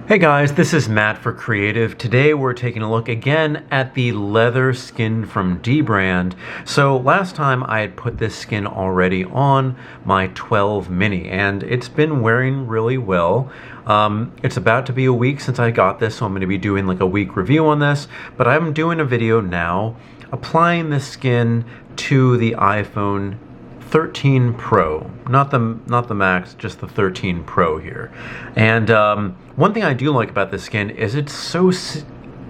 Hey guys, this is Matt for Creative. Today we're taking a look again at the leather skin from Dbrand. So last time I had put this skin already on my 12 mini and it's been wearing really well. It's about to be a week since I got this, so I'm going to be doing like a week review on this, but I'm doing a video now applying the skin to the iPhone 13 Pro, not the Max, just the 13 Pro here. And one thing I do like about this skin is it's so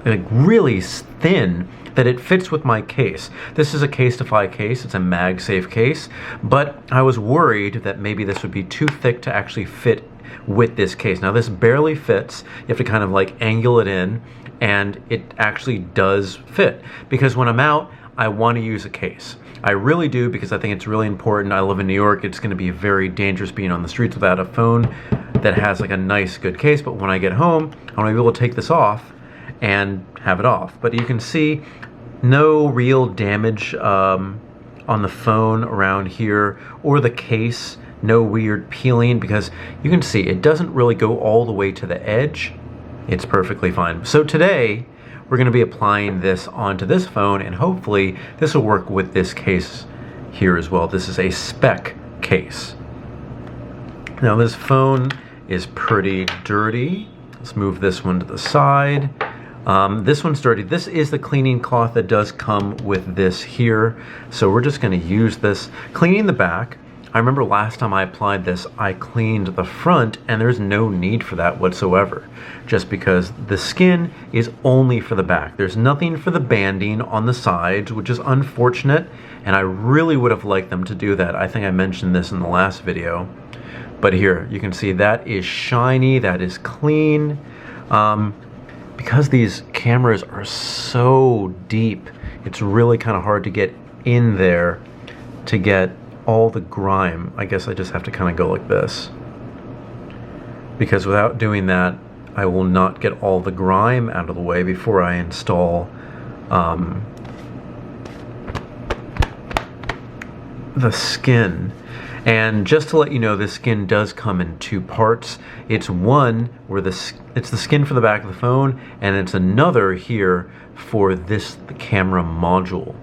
really thin that it fits with my case. This is a Casetify case, it's a MagSafe case, but I was worried that maybe this would be too thick to actually fit with this case. Now this barely fits. You have to kind of like angle it in, and it actually does fit, because when I'm out, I want to use a case. I really do, because I think it's really important. I live in New York. It's going to be very dangerous being on the streets without a phone that has like a nice, good case. But when I get home, I want to be able to take this off and have it off. But you can see no real damage on the phone around here or the case. No weird peeling, because you can see it doesn't really go all the way to the edge. It's perfectly fine. So today, we're going to be applying this onto this phone, and hopefully this will work with this case here as well. This is a spec case. Now this phone is pretty dirty. Let's move this one to the side. This one's dirty. This is the cleaning cloth that does come with this here. So we're just going to use this. Cleaning the back. I remember last time I applied this, I cleaned the front, and there's no need for that whatsoever, just because the skin is only for the back. There's nothing for the banding on the sides, which is unfortunate, and I really would have liked them to do that. I think I mentioned this in the last video, but here you can see that is shiny, that is clean. Because these cameras are so deep, it's really kind of hard to get in there to get all the grime. I guess I just have to kind of go like this, because without doing that I will not get all the grime out of the way before I install the skin. And just to let you know, this skin does come in two parts. It's one where it's the skin for the back of the phone, and it's another here for the camera module.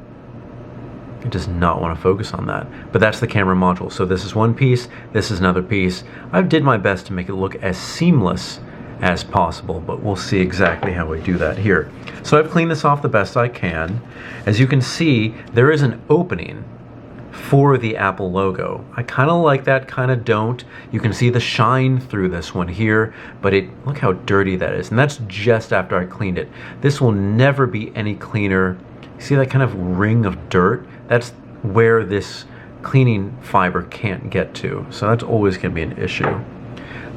It does not want to focus on that, but that's the camera module. So this is one piece, this is another piece. I did my best to make it look as seamless as possible, but we'll see exactly how we do that here. So I've cleaned this off the best I can. As you can see, there is an opening for the Apple logo. I kind of like that, kind of don't. You can see the shine through this one here, but look how dirty that is. And that's just after I cleaned it. This will never be any cleaner. See that kind of ring of dirt? That's where this cleaning fiber can't get to. So that's always going to be an issue.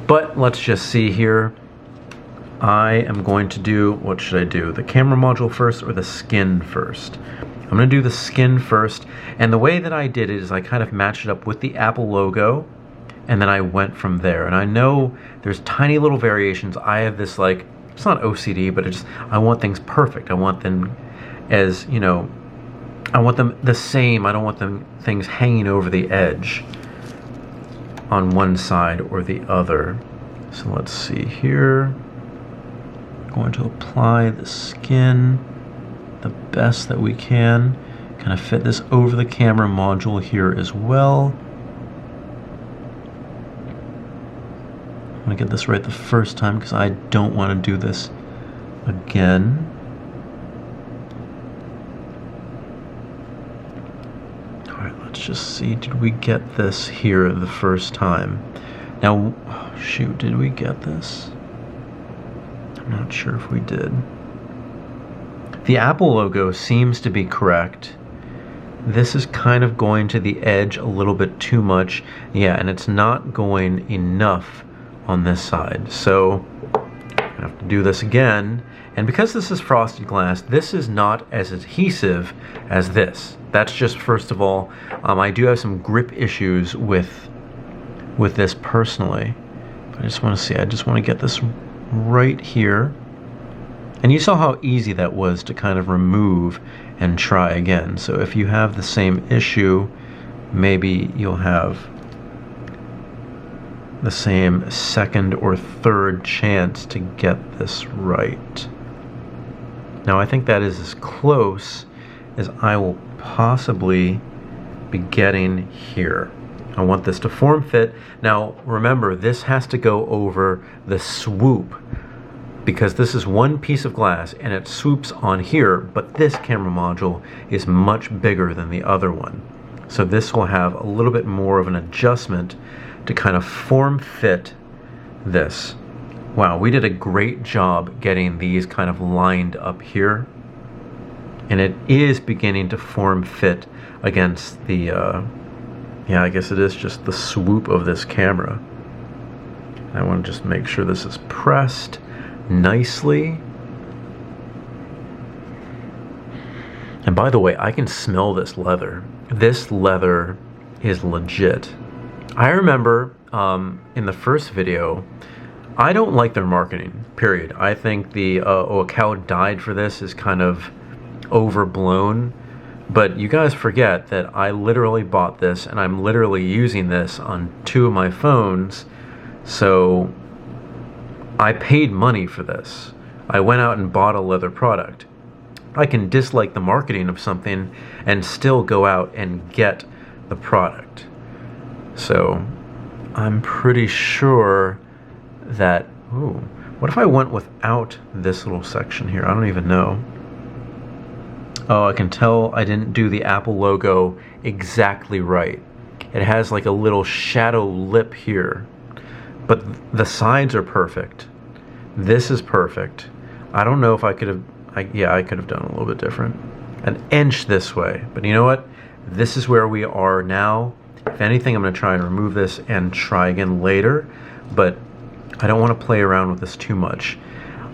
But let's just see here. I am going to do, what should I do? The camera module first or the skin first? I'm going to do the skin first. And the way that I did it is I kind of matched it up with the Apple logo, and then I went from there. And I know there's tiny little variations. I have this, like, it's not OCD, but I want things perfect. I want them as, you know, I want them the same. I don't want things hanging over the edge on one side or the other. So let's see here. I'm going to apply the skin the best that we can. Kind of fit this over the camera module here as well. I'm going to get this right the first time, because I don't want to do this again. Just see, did we get this here the first time? Now, shoot, did we get this? I'm not sure if we did. The Apple logo seems to be correct. This is kind of going to the edge a little bit too much. Yeah, and it's not going enough on this side. So I have to do this again. And because this is frosted glass, this is not as adhesive as this. That's just, first of all, I do have some grip issues with this personally. But I just want to see, I just want to get this right here. And you saw how easy that was to kind of remove and try again. So if you have the same issue, maybe you'll have the same second or third chance to get this right. Now I think that is as close as I will possibly be getting here. I want this to form fit. Now remember, this has to go over the swoop, because this is one piece of glass and it swoops on here, but this camera module is much bigger than the other one. So this will have a little bit more of an adjustment to kind of form fit this. Wow, we did a great job getting these kind of lined up here. And it is beginning to form fit against the, yeah, I guess it is just the swoop of this camera. I want to just make sure this is pressed nicely. And by the way, I can smell this leather. This leather is legit. I remember in the first video, I don't like their marketing, period. I think the oh, a cow died for this is kind of overblown. But you guys forget that I literally bought this and I'm literally using this on 2 of my phones. So I paid money for this. I went out and bought a leather product. I can dislike the marketing of something and still go out and get the product. So I'm pretty sure that, ooh, what if I went without this little section here? I don't even know. Oh, I can tell I didn't do the Apple logo exactly right. It has like a little shadow lip here, but the sides are perfect. This is perfect. I don't know if I could have, yeah, I could have done a little bit different. An inch this way, but you know what? This is where we are now. If anything, I'm going to try and remove this and try again later, but I don't want to play around with this too much.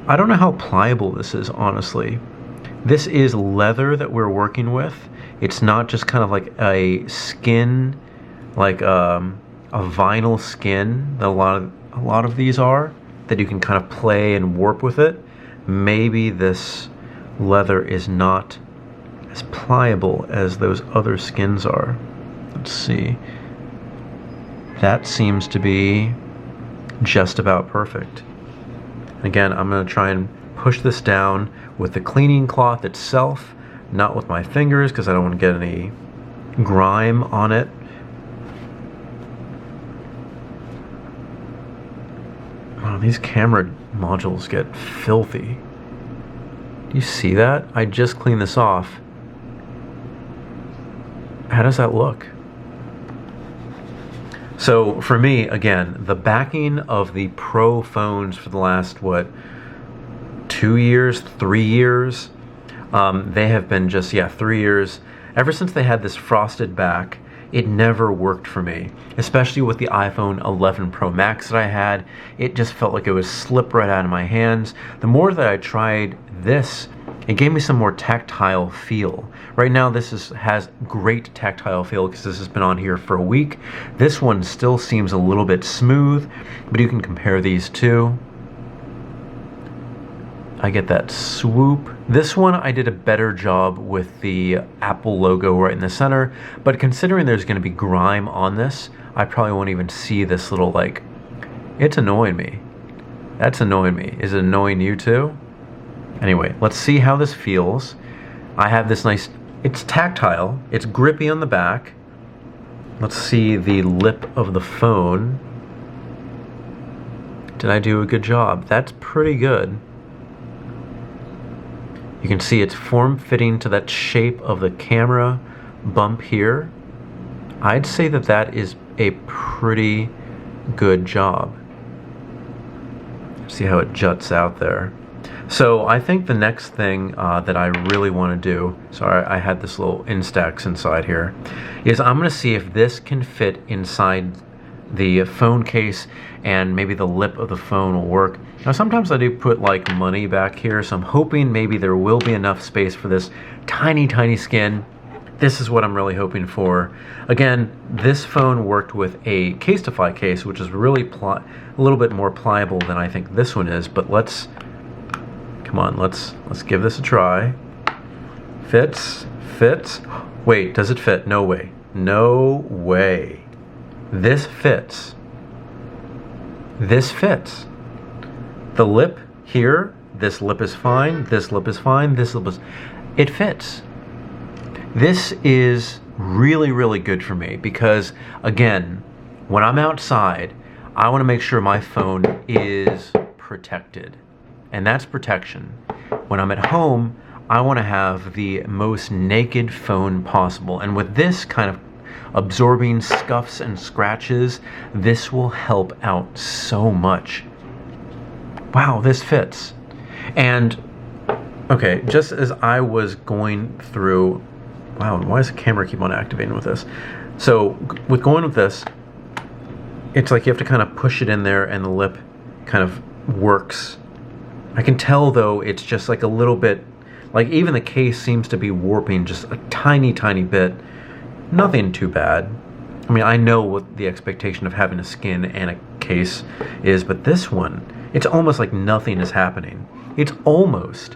I don't know how pliable this is, honestly. This is leather that we're working with. It's not just kind of like a skin, like a vinyl skin that a lot of these are, that you can kind of play and warp with it. Maybe this leather is not as pliable as those other skins are. Let's see. That seems to be just about perfect. Again, I'm going to try and push this down with the cleaning cloth itself, not with my fingers, because I don't want to get any grime on it. Wow, these camera modules get filthy. Do you see that? I just cleaned this off. How does that look? So for me, again, the backing of the Pro phones for the last, what, 2 years, 3 years, they have been just, yeah, 3 years. Ever since they had this frosted back, it never worked for me, especially with the iPhone 11 Pro Max that I had. It just felt like it would slip right out of my hands. The more that I tried this, it gave me some more tactile feel. Right now this has great tactile feel because this has been on here for a week. This one still seems a little bit smooth, but you can compare these two. I get that swoop. This one I did a better job with the Apple logo right in the center, but considering there's going to be grime on this, I probably won't even see this little, like, it's annoying me. That's annoying me. Is it annoying you too? Anyway, let's see how this feels. I have this nice, it's tactile, it's grippy on the back. Let's see the lip of the phone. Did I do a good job? That's pretty good. You can see it's form-fitting to that shape of the camera bump here. I'd say that that is a pretty good job. See how it juts out there. So I think the next thing that I really want to do, sorry, I had this little Instax inside here, is I'm going to see if this can fit inside the phone case and maybe the lip of the phone will work. Now sometimes I do put like money back here, so I'm hoping maybe there will be enough space for this tiny, tiny skin. This is what I'm really hoping for. Again, this phone worked with a Casetify case, which is really a little bit more pliable than I think this one is, but let's, come on, let's give this a try. Fits. Wait, does it fit? No way. No way. This fits. this fits. The lip here, this lip is fine, this lip is fine, this lip is... It fits. This is really, really good for me because, again, when I'm outside, I want to make sure my phone is protected. And that's protection. When I'm at home, I want to have the most naked phone possible. And with this kind of absorbing scuffs and scratches, this will help out so much. Wow, this fits. And, okay, just as I was going through... Wow, why does the camera keep on activating with this? So, with going with this, it's like you have to kind of push it in there and the lip kind of works. I can tell, though, it's just like a little bit... Like, even the case seems to be warping just a tiny, tiny bit. Nothing too bad. I mean, I know what the expectation of having a skin and a case is, but this one, it's almost like nothing is happening. It's almost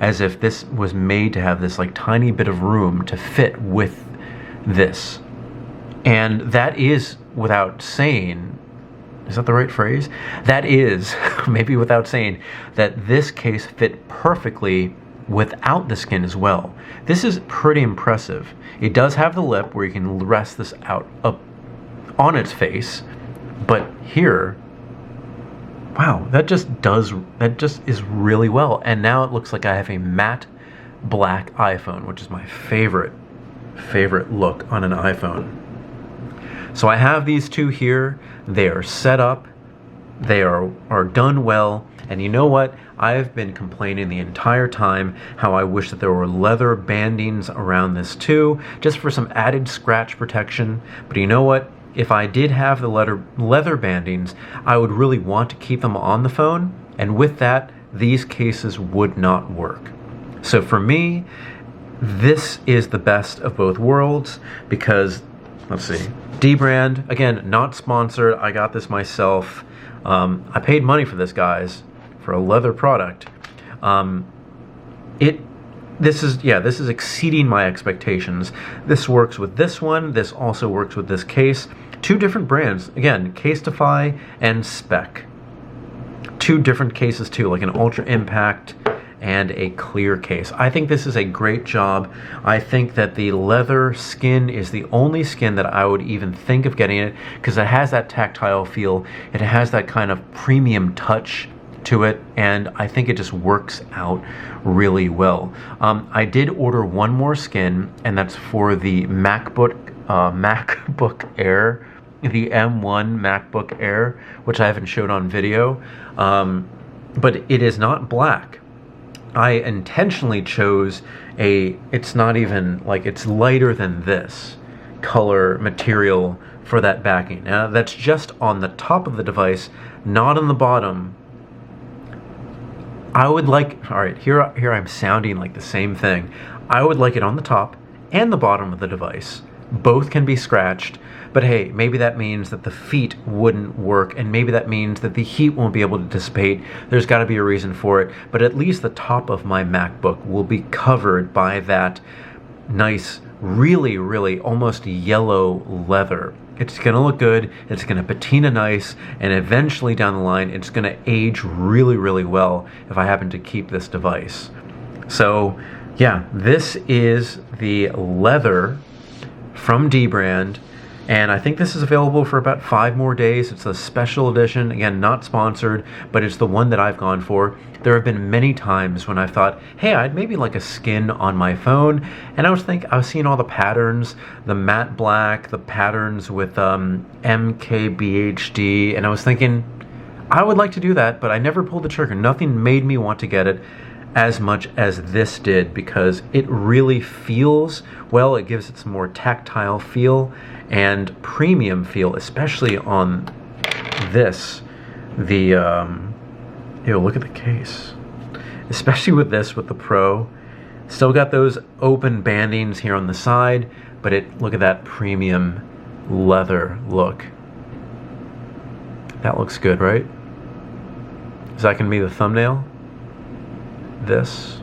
as if this was made to have this like tiny bit of room to fit with this. And that is without saying, is that the right phrase? That is, maybe without saying, that this case fit perfectly without the skin as well. This is pretty impressive. It does have the lip where you can rest this out up on its face, but here, wow, that just is really well. And now it looks like I have a matte black iPhone, which is my favorite look on an iPhone. So I have these two here. They are set up. They are done well. And you know what? I've been complaining the entire time how I wish that there were leather bandings around this too, just for some added scratch protection. But you know what? If I did have the leather bandings, I would really want to keep them on the phone. And with that, these cases would not work. So for me, this is the best of both worlds because, let's see, Dbrand, again, not sponsored. I got this myself. I paid money for this, guys, for a leather product. This is exceeding my expectations. This works with this one. This also works with this case. Two different brands. Again, Casetify and Spec. Two different cases too, like an Ultra Impact and a clear case. I think this is a great job. I think that the leather skin is the only skin that I would even think of getting it because it has that tactile feel. It has that kind of premium touch to it, and I think it just works out really well. I did order one more skin, and that's for the MacBook Air, the M1 MacBook Air, which I haven't showed on video, but it is not black. I intentionally chose it's not even, like, it's lighter than this color material for that backing. Now, that's just on the top of the device, not on the bottom. I would like, all right, here I'm sounding like the same thing. I would like it on the top and the bottom of the device. Both can be scratched, but hey, maybe that means that the feet wouldn't work, and maybe that means that the heat won't be able to dissipate. There's got to be a reason for it, but at least the top of my MacBook will be covered by that nice, really, really almost yellow leather. It's going to look good, it's going to patina nice, and eventually down the line, it's going to age really, really well if I happen to keep this device. So, yeah, this is the leather from Dbrand, and I think this is available for about 5 more days. It's a special edition, again, not sponsored, but it's the one that I've gone for. There have been many times when I thought, hey, I'd maybe like a skin on my phone, and I was seeing all the patterns, the matte black, the patterns with MKBHD, and I was thinking, I would like to do that, but I never pulled the trigger. Nothing made me want to get it as much as this did, because it really feels, well, it gives it some more tactile feel and premium feel, especially on this, ew, look at the case. Especially with this, with the Pro. Still got those open bandings here on the side, but look at that premium leather look. That looks good, right? Is that gonna be the thumbnail? This.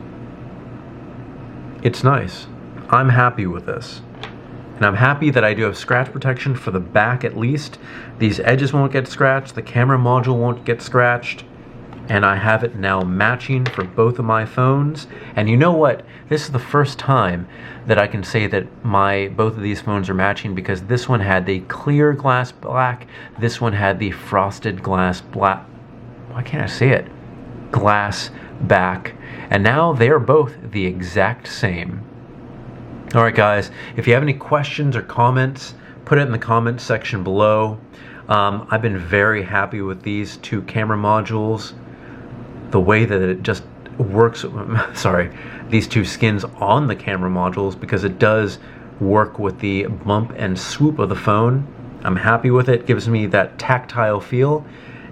It's nice. I'm happy with this. And I'm happy that I do have scratch protection for the back at least. These edges won't get scratched, the camera module won't get scratched, and I have it now matching for both of my phones. And you know what? This is the first time that I can say that both of these phones are matching, because this one had the clear glass black, this one had the frosted glass black. Why can't I say it? Glass back. And now they are both the exact same. All right, guys, if you have any questions or comments, put it in the comments section below. I've been very happy with these two camera modules. The way that it just works, these two skins on the camera modules, because it does work with the bump and swoop of the phone. I'm happy with it. It gives me that tactile feel,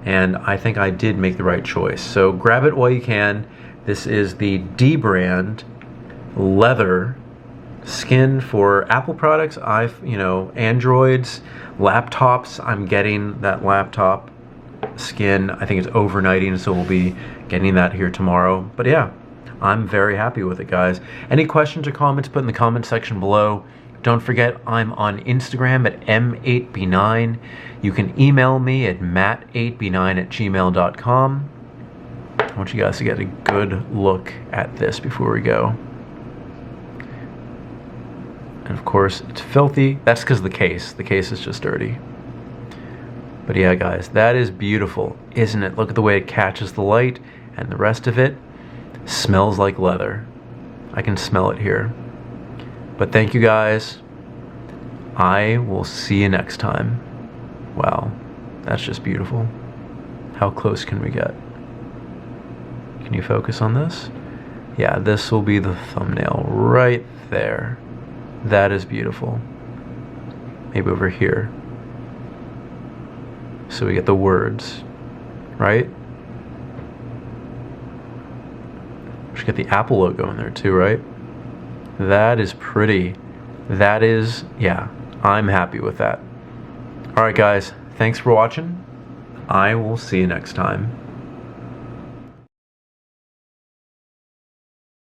and I think I did make the right choice. So grab it while you can. This is the Dbrand leather skin for Apple products, Androids, laptops. I'm getting that laptop skin. I think it's overnighting, so we'll be getting that here tomorrow. But yeah, I'm very happy with it, guys. Any questions or comments, put in the comment section below. Don't forget, I'm on Instagram at m8b9. You can email me at matt8b9@gmail.com. I want you guys to get a good look at this before we go. And of course, it's filthy. That's because of the case. The case is just dirty. But yeah, guys, that is beautiful, isn't it? Look at the way it catches the light, and the rest of it smells like leather. I can smell it here. But thank you, guys. I will see you next time. Wow, that's just beautiful. How close can we get? Can you focus on this? Yeah, this will be the thumbnail right there. That is beautiful. Maybe over here. So we get the words, right? We should get the Apple logo in there too, right? That is pretty. That is, yeah, I'm happy with that. All right, guys, thanks for watching. I will see you next time.